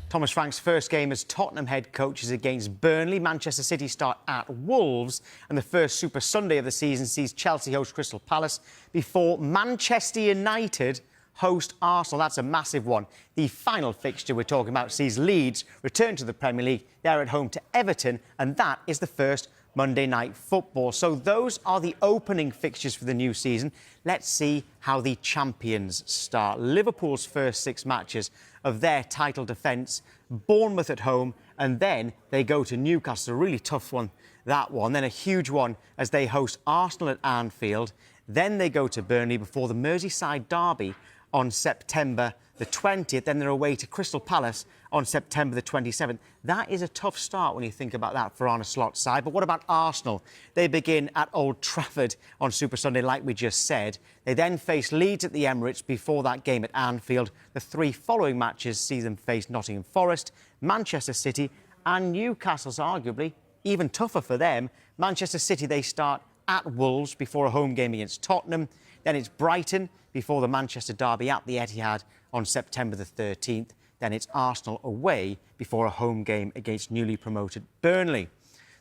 Thomas Frank's first game as Tottenham head coach is against Burnley. Manchester City start at Wolves, and the first Super Sunday of the season sees Chelsea host Crystal Palace before Manchester United host Arsenal. That's a massive one. The final fixture we're talking about sees Leeds return to the Premier League. They're at home to Everton, and that is the first Monday Night Football. So those are the opening fixtures for the new season. Let's see how the champions start. Liverpool's first 6 matches of their title defence, Bournemouth at home, and then they go to Newcastle. A really tough one, that one. Then a huge one as they host Arsenal at Anfield. Then they go to Burnley before the Merseyside derby on September the 20th. Then they're away to Crystal Palace on September the 27th. That is a tough start when you think about that for Arne Slot's side. But what about Arsenal? They begin at Old Trafford on Super Sunday, like we just said. They then face Leeds at the Emirates before that game at Anfield. The 3 following matches see them face Nottingham Forest, Manchester City and Newcastle's arguably even tougher for them. Manchester City, they start at Wolves before a home game against Tottenham. Then it's Brighton before the Manchester derby at the Etihad on September the 13th. Then it's Arsenal away before a home game against newly promoted Burnley.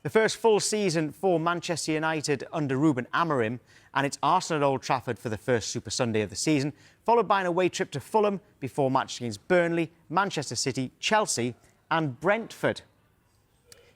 The first full season for Manchester United under Ruben Amorim, and it's Arsenal at Old Trafford for the first Super Sunday of the season, followed by an away trip to Fulham before matches against Burnley, Manchester City, Chelsea and Brentford.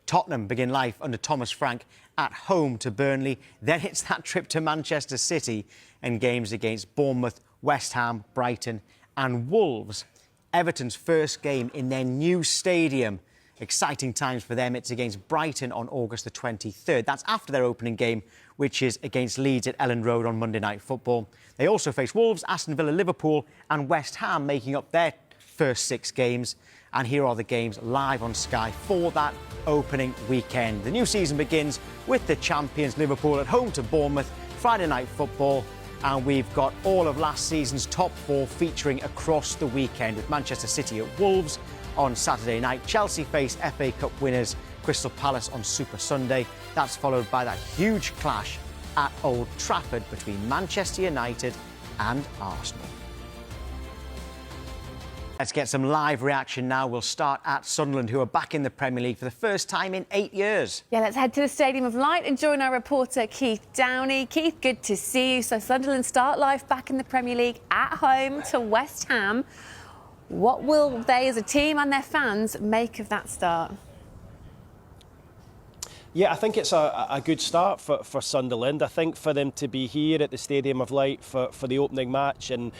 Tottenham begin life under Thomas Frank at home to Burnley. Then it's that trip to Manchester City and games against Bournemouth, West Ham, Brighton and Wolves. Everton's first game in their new stadium. Exciting times for them. It's against Brighton on August the 23rd. That's after their opening game, which is against Leeds at Elland Road on Monday Night Football. They also face Wolves, Aston Villa, Liverpool and West Ham, making up their first 6 games. And here are the games live on Sky for that opening weekend. The new season begins with the champions Liverpool at home to Bournemouth, Friday Night Football. And we've got all of last season's top 4 featuring across the weekend, with Manchester City at Wolves on Saturday night. Chelsea face FA Cup winners Crystal Palace on Super Sunday. That's followed by that huge clash at Old Trafford between Manchester United and Arsenal. Let's get some live reaction now. We'll start at Sunderland, who are back in the Premier League for the first time in 8 years. Yeah, let's head to the Stadium of Light and join our reporter Keith Downey. Keith, good to see you. So Sunderland start life back in the Premier League at home to West Ham. What will they as a team and their fans make of that start? Yeah, I think it's a good start for Sunderland. I think for them to be here at the Stadium of Light for the opening match, and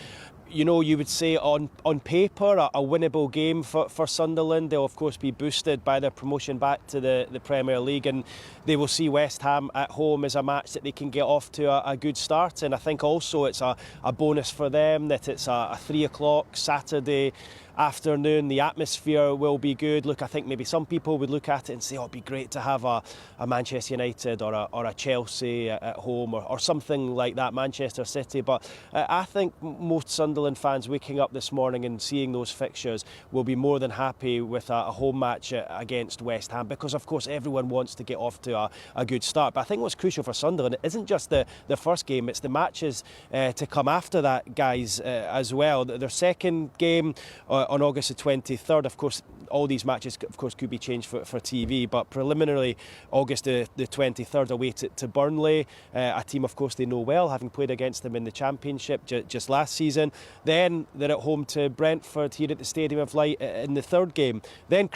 you know, you would say on paper a winnable game for Sunderland. They'll of course be boosted by their promotion back to the Premier League, and they will see West Ham at home as a match that they can get off to a good start. And I think also it's a bonus for them that it's a 3 o'clock Saturday afternoon. The atmosphere will be good. Look, I think maybe some people would look at it and say, oh, it'd be great to have a Manchester United or a Chelsea at home or something like that, Manchester City. But I think most Sunderland fans waking up this morning and seeing those fixtures will be more than happy with a home match against West Ham, because of course everyone wants to get off to a good start. But I think what's crucial for Sunderland isn't just the first game, it's the matches to come after that, guys, as well. Their second game on August the 23rd, of course, all these matches, of course, could be changed for TV, but preliminarily, August the 23rd away to Burnley, a team, of course, they know well, having played against them in the Championship just last season. Then they're at home to Brentford here at the Stadium of Light in the third game. Then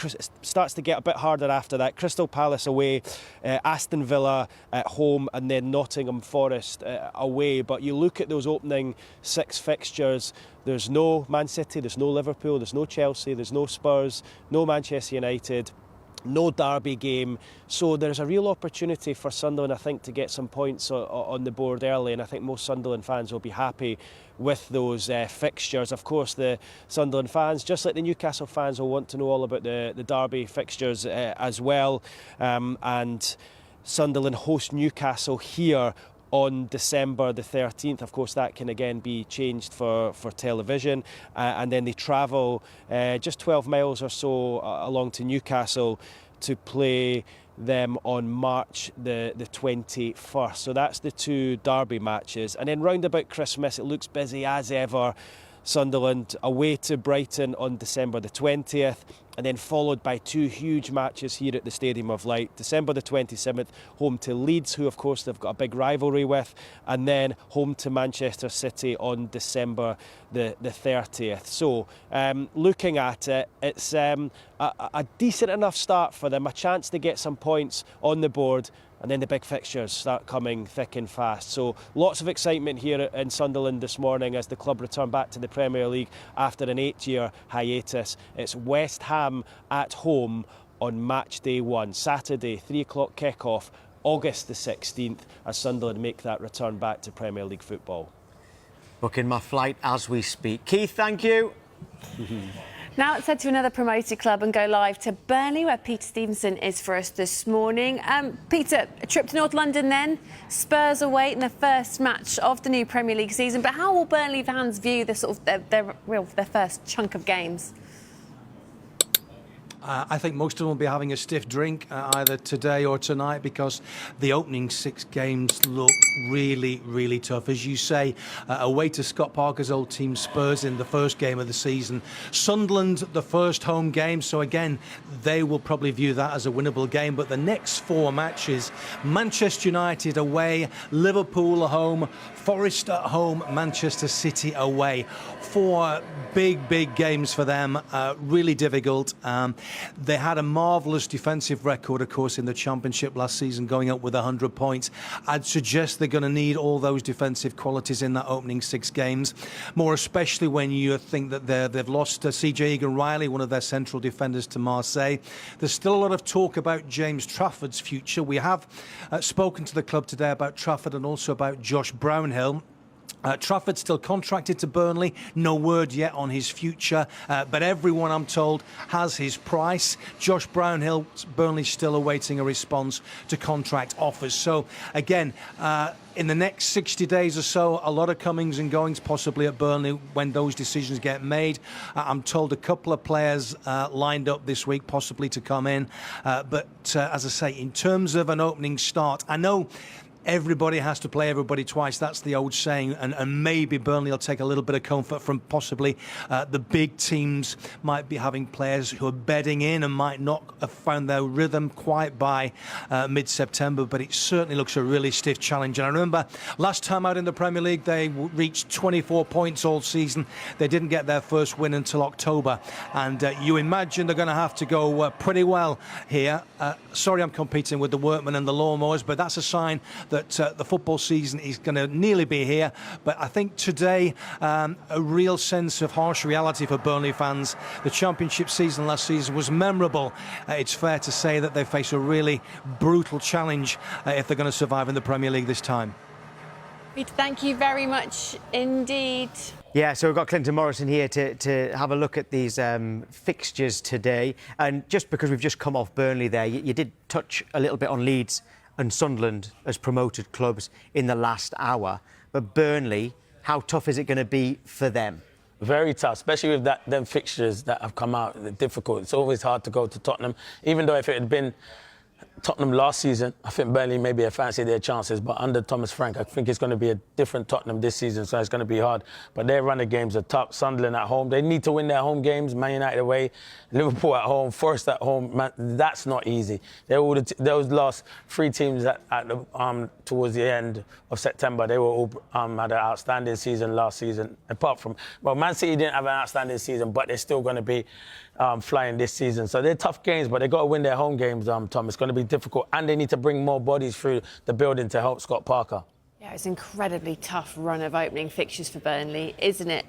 starts to get a bit harder after that. Crystal Palace away, Aston Villa at home, and then Nottingham Forest away. But you look at those opening 6 fixtures, there's no Man City, there's no Liverpool, there's no Chelsea, there's no Spurs, no Manchester United, no derby game. So there's a real opportunity for Sunderland, I think, to get some points on the board early, and I think most Sunderland fans will be happy with those fixtures. Of course, the Sunderland fans, just like the Newcastle fans, will want to know all about the derby fixtures as well. And Sunderland host Newcastle here on December the 13th. Of course, that can again be changed for television. And then they travel just 12 miles or so along to Newcastle to play them on March the 21st. So that's the 2 derby matches. And then round about Christmas, it looks busy as ever. Sunderland away to Brighton on December the 20th, and then followed by 2 huge matches here at the Stadium of Light. December the 27th, home to Leeds, who of course they've got a big rivalry with, and then home to Manchester City on December the 30th. So looking at it, it's a decent enough start for them, a chance to get some points on the board, and then the big fixtures start coming thick and fast. So lots of excitement here in Sunderland this morning as the club return back to the Premier League after an 8-year hiatus. It's West Ham at home on match day 1, Saturday, 3 o'clock kick-off, August the 16th, as Sunderland make that return back to Premier League football. Booking my flight as we speak. Keith, thank you. Now let's head to another promoted club and go live to Burnley, where Peter Stevenson is for us this morning. Peter, a trip to North London then. Spurs await in the first match of the new Premier League season. But how will Burnley fans view the sort of their first chunk of games? I think most of them will be having a stiff drink either today or tonight, because the opening 6 games look really, really tough. As you say, away to Scott Parker's old team Spurs in the first game of the season. Sunderland, the first home game, so again, they will probably view that as a winnable game. But the next 4 matches, Manchester United away, Liverpool at home, Forest at home, Manchester City away. 4 big games for them, really difficult. They had a marvellous defensive record, of course, in the Championship last season, going up with 100 points. I'd suggest they're going to need all those defensive qualities in that opening 6 games, more especially when you think that they've lost CJ Egan-Riley, one of their central defenders, to Marseille. There's still a lot of talk about James Trafford's future. We have spoken to the club today about Trafford and also about Josh Brownhill. Trafford still contracted to Burnley, no word yet on his future, but everyone, I'm told, has his price. Josh Brownhill, Burnley still awaiting a response to contract offers. So again, in the next 60 days or so, a lot of comings and goings possibly at Burnley when those decisions get made. I'm told a couple of players lined up this week possibly to come in, but as I say, in terms of an opening start, I know everybody has to play everybody twice. That's the old saying, and maybe Burnley will take a little bit of comfort from possibly the big teams might be having players who are bedding in and might not have found their rhythm quite by mid-September, but it certainly looks a really stiff challenge. And I remember last time out in the Premier League, they reached 24 points all season. They didn't get their first win until October, and you imagine they're going to have to go pretty well here. Sorry, I'm competing with the workmen and the lawnmowers, but that's a sign that the football season is going to nearly be here. But I think today, a real sense of harsh reality for Burnley fans. The Championship season last season was memorable. It's fair to say that they face a really brutal challenge if they're going to survive in the Premier League this time. Peter, thank you very much indeed. Yeah, so we've got Clinton Morrison here to have a look at these fixtures today. And just because we've just come off Burnley there, you did touch a little bit on Leeds and Sunderland as promoted clubs in the last hour. But Burnley, how tough is it going to be for them? Very tough, especially with them fixtures that have come out. They're difficult. It's always hard to go to Tottenham, even though if it had been Tottenham last season, I think Burnley maybe have fancied their chances, but under Thomas Frank, I think it's going to be a different Tottenham this season, so it's going to be hard. But their run of games are tough. Sunderland at home, they need to win their home games. Man United away, Liverpool at home, Forest at home. Man, that's not easy. Those last 3 teams towards the end of September, they were all had an outstanding season last season. Apart from, well, Man City didn't have an outstanding season, but they're still going to be flying this season. So they're tough games, but they've got to win their home games, Tom. It's going to be difficult, and they need to bring more bodies through the building to help Scott Parker. Yeah, it's an incredibly tough run of opening fixtures for Burnley, isn't it?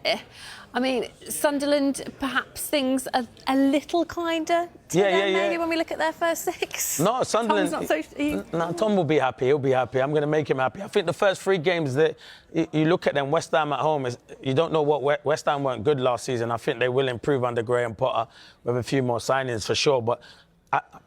I mean, Sunderland, perhaps things are a little kinder to them, maybe, when we look at their first 6. No, Sunderland... Tom's not so... No, Tom will be happy. He'll be happy. I'm going to make him happy. I think the first 3 games that you look at them, West Ham at home, you don't know what... West Ham weren't good last season. I think they will improve under Graham Potter with a few more signings for sure, but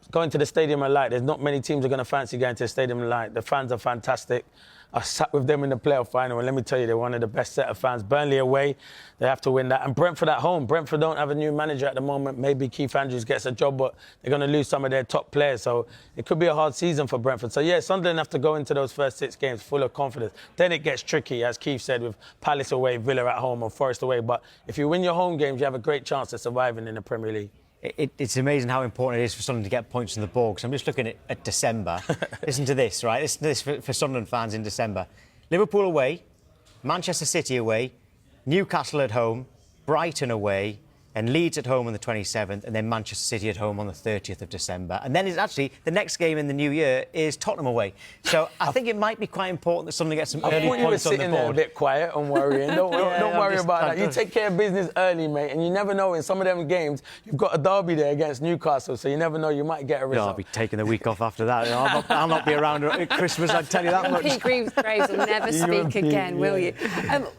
going to the Stadium of Light, there's not many teams are going to fancy going to the Stadium of Light. The fans are fantastic. I sat with them in the playoff final, and let me tell you, they're one of the best set of fans. Burnley away, they have to win that. And Brentford at home. Brentford don't have a new manager at the moment. Maybe Keith Andrews gets a job, but they're going to lose some of their top players. So it could be a hard season for Brentford. So, yeah, Sunderland have to go into those first 6 games full of confidence. Then it gets tricky, as Keith said, with Palace away, Villa at home, or Forest away. But if you win your home games, you have a great chance of surviving in the Premier League. It's amazing how important it is for Sunderland to get points on the board. Because I'm just looking at December. Listen to this, right? Listen to this for Sunderland fans in December. Liverpool away, Manchester City away, Newcastle at home, Brighton away, and Leeds at home on the 27th, and then Manchester City at home on the 30th of December. And then it's actually the next game in the new year is Tottenham away. So I think it might be quite important that Sunderland gets some early points on the board. You were sitting there a bit quiet and worrying. Don't worry about that. You take care of business early, mate, and you never know, in some of them games, you've got a derby there against Newcastle, so you never know, you might get a result. No, I'll be taking the week off after that. I'll not be around at Christmas, I'll tell you that much. Pete Graves will never speak again, will you?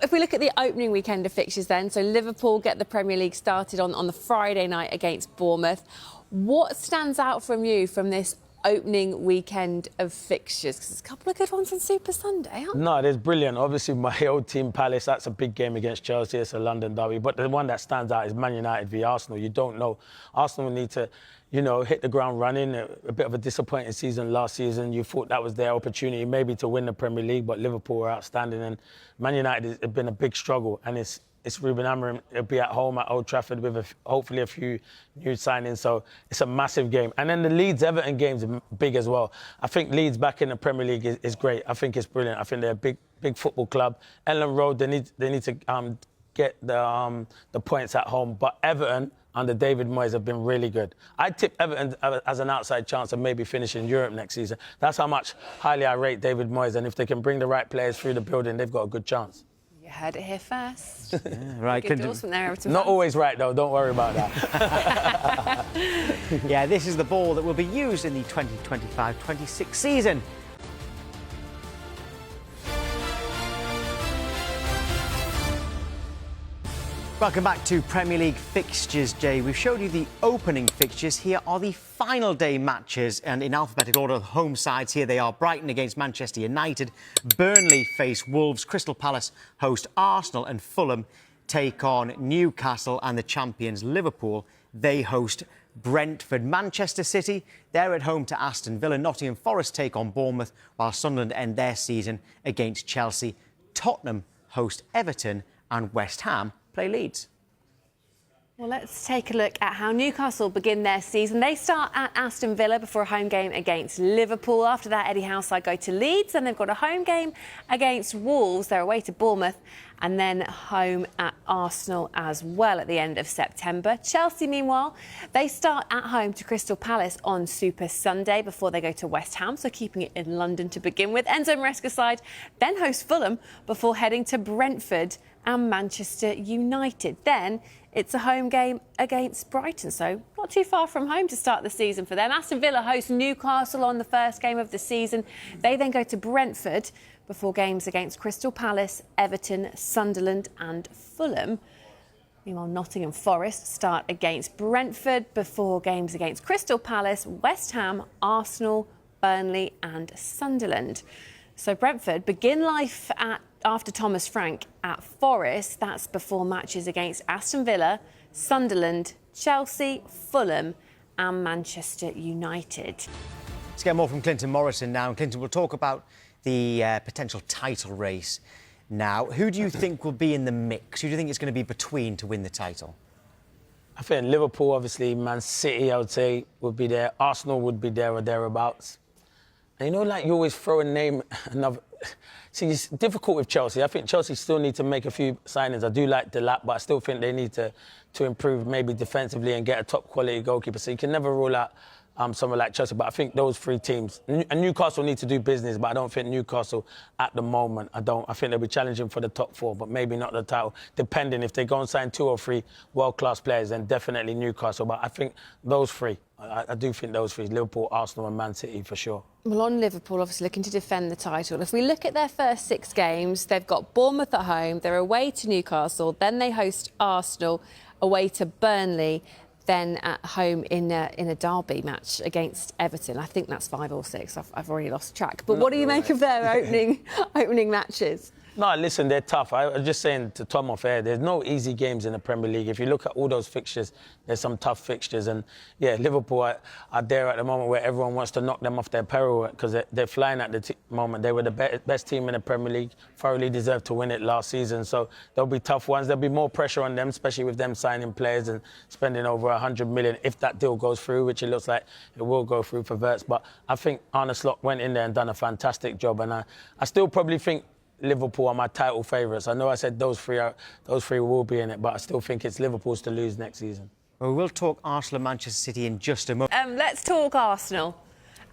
If we look at the opening weekend of fixtures then, so Liverpool get the Premier League started on the Friday night against Bournemouth. What stands out from you from this opening weekend of fixtures? Because there's a couple of good ones on Super Sunday, aren't there? No, there's brilliant. Obviously, my old team, Palace, that's a big game against Chelsea. It's a London derby. But the one that stands out is Man United v Arsenal. You don't know. Arsenal need to, hit the ground running. A bit of a disappointing season last season. You thought that was their opportunity maybe to win the Premier League, but Liverpool were outstanding. And Man United has been a big struggle. And it's Ruben Amorim. It'll be at home at Old Trafford with hopefully a few new signings. So it's a massive game. And then the Leeds-Everton game's big as well. I think Leeds back in the Premier League is great. I think it's brilliant. I think they're a big football club. Ellen Road, they need to get the points at home. But Everton under David Moyes have been really good. I tip Everton as an outside chance of maybe finishing Europe next season. That's how much highly I rate David Moyes. And if they can bring the right players through the building, they've got a good chance. Heard it here first. Yeah, right, Good doors from there, Everton Not fans. always right, though. Don't worry about that. Yeah, this is the ball that will be used in the 2025-26 season. Welcome back to Premier League fixtures, Jay. We've showed you the opening fixtures. Here are the final day matches, and in alphabetical order, the home sides. Here they are: Brighton against Manchester United, Burnley face Wolves, Crystal Palace host Arsenal, and Fulham take on Newcastle, and the champions Liverpool, they host Brentford. Manchester City, they're at home to Aston Villa. Nottingham Forest take on Bournemouth, while Sunderland end their season against Chelsea. Tottenham host Everton, and West Ham play Leeds. Well, let's take a look at how Newcastle begin their season. They start at Aston Villa before a home game against Liverpool. After that, Eddie Howe side go to Leeds, and they've got a home game against Wolves. They're away to Bournemouth, and then home at Arsenal as well at the end of September. Chelsea, meanwhile, they start at home to Crystal Palace on Super Sunday before they go to West Ham, so keeping it in London to begin with. Enzo Maresca's side then host Fulham before heading to Brentford and Manchester United. Then it's a home game against Brighton, so not too far from home to start the season for them. Aston Villa host Newcastle on the first game of the season. They then go to Brentford before games against Crystal Palace, Everton, Sunderland and Fulham. Meanwhile, Nottingham Forest start against Brentford before games against Crystal Palace, West Ham, Arsenal, Burnley and Sunderland. So Brentford begin life after Thomas Frank at Forest. That's before matches against Aston Villa, Sunderland, Chelsea, Fulham and Manchester United. Let's get more from Clinton Morrison now. And Clinton, we'll talk about the potential title race now. Who do you think will be in the mix? Who do you think it's going to be between to win the title? I think Liverpool, obviously, Man City, I would say, would be there. Arsenal would be there or thereabouts. And you always throw a name, another... See, it's difficult with Chelsea. I think Chelsea still need to make a few signings. I do like Delap, but I still think they need to improve maybe defensively and get a top-quality goalkeeper. So you can never rule out someone like Chelsea. But I think those three teams... And Newcastle need to do business, but I don't think Newcastle, at the moment, I think they'll be challenging for the top four, but maybe not the title. Depending, if they go and sign 2 or 3 world-class players, then definitely Newcastle. But I think those three... I do think those three, Liverpool, Arsenal and Man City, for sure. Well, on Liverpool, obviously looking to defend the title. If we look at their first 6 games, they've got Bournemouth at home, they're away to Newcastle, then they host Arsenal, away to Burnley, then at home in a derby match against Everton. I think that's 5 or 6. I've already lost track. But what do you make of their opening matches? No, listen, they're tough. I was just saying to Tom off air, there's no easy games in the Premier League. If you look at all those fixtures, there's some tough fixtures. And, yeah, Liverpool are there at the moment where everyone wants to knock them off their peril because they're flying at the moment. They were the best team in the Premier League, thoroughly deserved to win it last season. So there'll be tough ones. There'll be more pressure on them, especially with them signing players and spending over 100 million if that deal goes through, which it looks like it will go through for Wirtz. But I think Arne Slot went in there and done a fantastic job. And I still probably think Liverpool are my title favourites. I know I said those three will be in it, but I still think it's Liverpool's to lose next season. Well, we'll talk Arsenal and Manchester City in just a moment. Let's talk Arsenal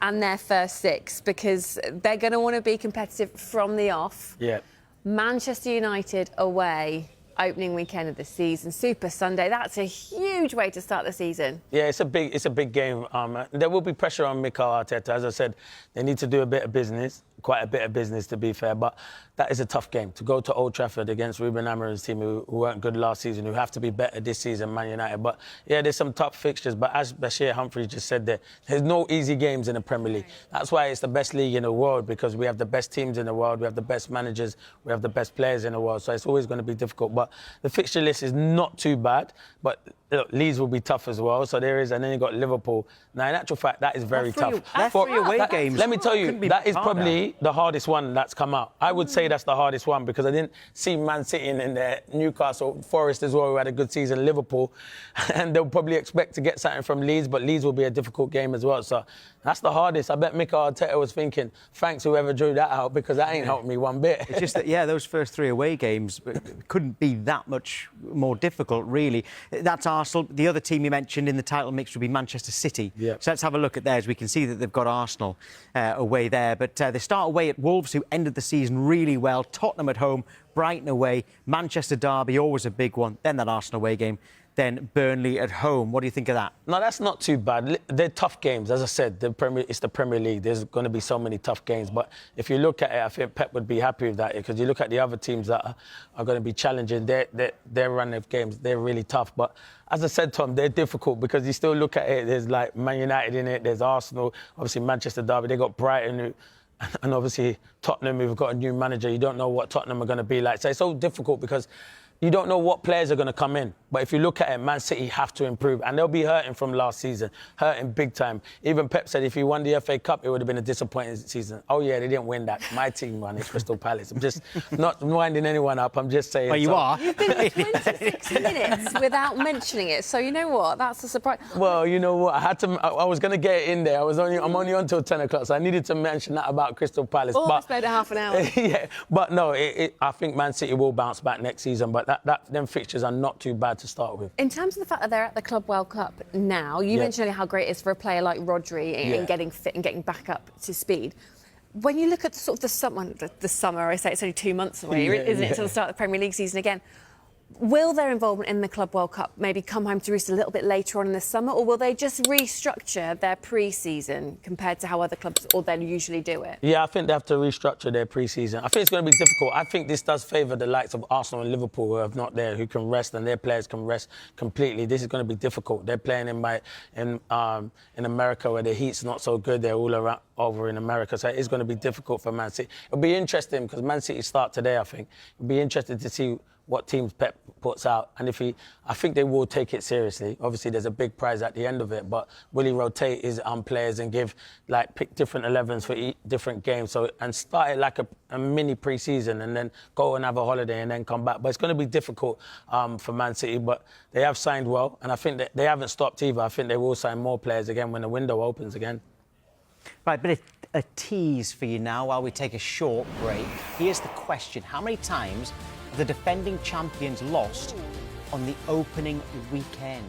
and their first 6, because they're going to want to be competitive from the off. Yeah. Manchester United away, opening weekend of the season, Super Sunday. That's a huge way to start the season. Yeah, it's a big game. There will be pressure on Mikel Arteta. As I said, they need to do a bit of business, quite a bit of business to be fair, but that is a tough game. To go to Old Trafford against Ruben Amorim's team who weren't good last season, who have to be better this season, Man United. But yeah, there's some tough fixtures, but as Bashir Humphreys just said there's no easy games in the Premier League. That's why it's the best league in the world, because we have the best teams in the world, we have the best managers, we have the best players in the world, so it's always going to be difficult. But the fixture list is not too bad, but look, Leeds will be tough as well, so there is, and then you've got Liverpool. Now, in actual fact, that is very tough. That's 3 away games. Let me tell you, that is probably the hardest one that's come out. I would say that's the hardest one because I didn't see Man City in there, Newcastle, Forest as well, who had a good season, Liverpool, and they'll probably expect to get something from Leeds, but Leeds will be a difficult game as well. So that's the hardest. I bet Mikel Arteta was thinking, thanks whoever drew that out, because that ain't helped me one bit. It's just that, yeah, those first 3 away games couldn't be that much more difficult, really. That's Arsenal. The other team you mentioned in the title mix would be Manchester City. Yep. So let's have a look at theirs. We can see that they've got Arsenal away there, but they start away at Wolves, who ended the season really well. Tottenham at home, Brighton away, Manchester derby, always a big one. Then that Arsenal away game. Then Burnley at home. What do you think of that? No, that's not too bad. They're tough games. As I said, it's the Premier League. There's going to be so many tough games. But if you look at it, I think Pep would be happy with that, because you look at the other teams that are going to be challenging, their run of games, they're really tough. But as I said, Tom, they're difficult because you still look at it, there's like Man United in it, there's Arsenal, obviously Manchester derby, they got Brighton, and obviously Tottenham, who've got a new manager. You don't know what Tottenham are going to be like. So it's so difficult because you don't know what players are going to come in. But if you look at it, Man City have to improve. And they'll be hurting from last season, hurting big time. Even Pep said if he won the FA Cup, it would have been a disappointing season. Oh, yeah, they didn't win that. My team won it, Crystal Palace. I'm just not winding anyone up. I'm just saying. Well, you are. You've been 26 minutes without mentioning it. So you know what? That's a surprise. Well, you know what? I was going to get it in there. I'm only on till 10 o'clock, so I needed to mention that about Crystal Palace. Almost made it half an hour. Yeah, but no, I think Man City will bounce back next season, but them fixtures are not too bad to start with. In terms of the fact that they're at the Club World Cup now, you mentioned earlier how great it is for a player like Rodri and getting fit and getting back up to speed. When you look at sort of the summer, I say it's only 2 months away, isn't it, until the start of the Premier League season again. Will their involvement in the Club World Cup maybe come home to roost a little bit later on in the summer, or will they just restructure their pre-season compared to how other clubs or then usually do it? Yeah, I think they have to restructure their pre-season. I think it's going to be difficult. I think this does favour the likes of Arsenal and Liverpool, who are not there, who can rest, and their players can rest completely. This is going to be difficult. They're playing in America, where the heat's not so good. They're all around over in America, so it is going to be difficult for Man City. It'll be interesting because Man City start today. I think it'll be interesting to see what teams Pep puts out, and I think they will take it seriously. Obviously, there's a big prize at the end of it, but will he rotate his players and pick different 11s for different games? And start it like a mini pre-season, and then go and have a holiday and then come back. But it's going to be difficult for Man City, but they have signed well, and I think that they haven't stopped either. I think they will sign more players again when the window opens again. Right, but a tease for you now while we take a short break. Here's the question: how many times have the defending champions lost on the opening weekend?